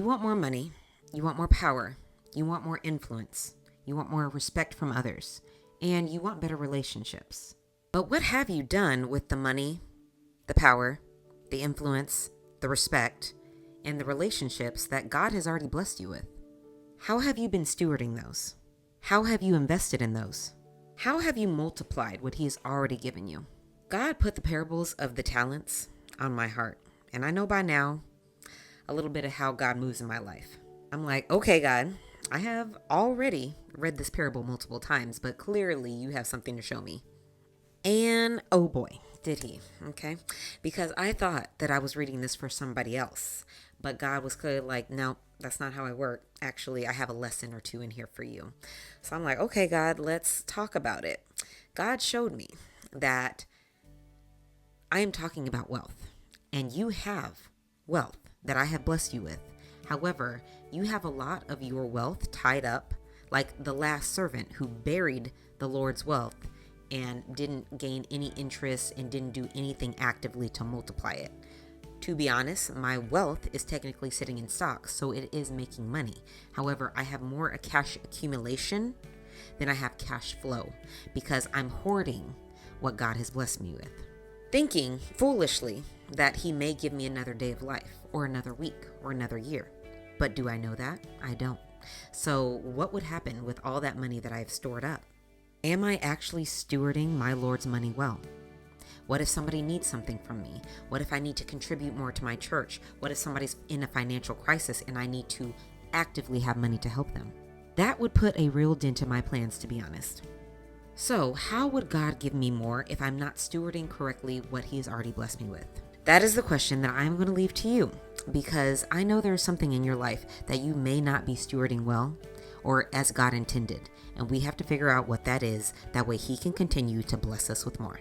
You want more money, you want more power, you want more influence, you want more respect from others, and you want better relationships. But what have you done with the money, the power, the influence, the respect, and the relationships that God has already blessed you with? How have you been stewarding those? How have you invested in those? How have you multiplied what He has already given you? God put the parables of the talents on my heart, and I know by now a little bit of how God moves in my life. I'm like, okay, God, I have already read this parable multiple times, but clearly you have something to show me. And oh boy, did He, okay? Because I thought that I was reading this for somebody else, but God was clearly like, no, that's not how I work. Actually, I have a lesson or two in here for you. So I'm like, okay, God, let's talk about it. God showed me that I am talking about wealth, and you have wealth that I have blessed you with. However, you have a lot of your wealth tied up, like the last servant who buried the Lord's wealth and didn't gain any interest and didn't do anything actively to multiply it. To be honest, my wealth is technically sitting in stocks, so it is making money. However, I have more a cash accumulation than I have cash flow because I'm hoarding what God has blessed me with, thinking foolishly that He may give me another day of life or another week or another year. But do I know that? I don't. So what would happen with all that money that I've stored up? Am I actually stewarding my Lord's money well? What if somebody needs something from me? What if I need to contribute more to my church? What if somebody's in a financial crisis and I need to actively have money to help them? That would put a real dent in my plans, to be honest. So how would God give me more if I'm not stewarding correctly what He has already blessed me with? That is the question that I'm going to leave to you, because I know there's something in your life that you may not be stewarding well or as God intended, and we have to figure out what that is. That way He can continue to bless us with more.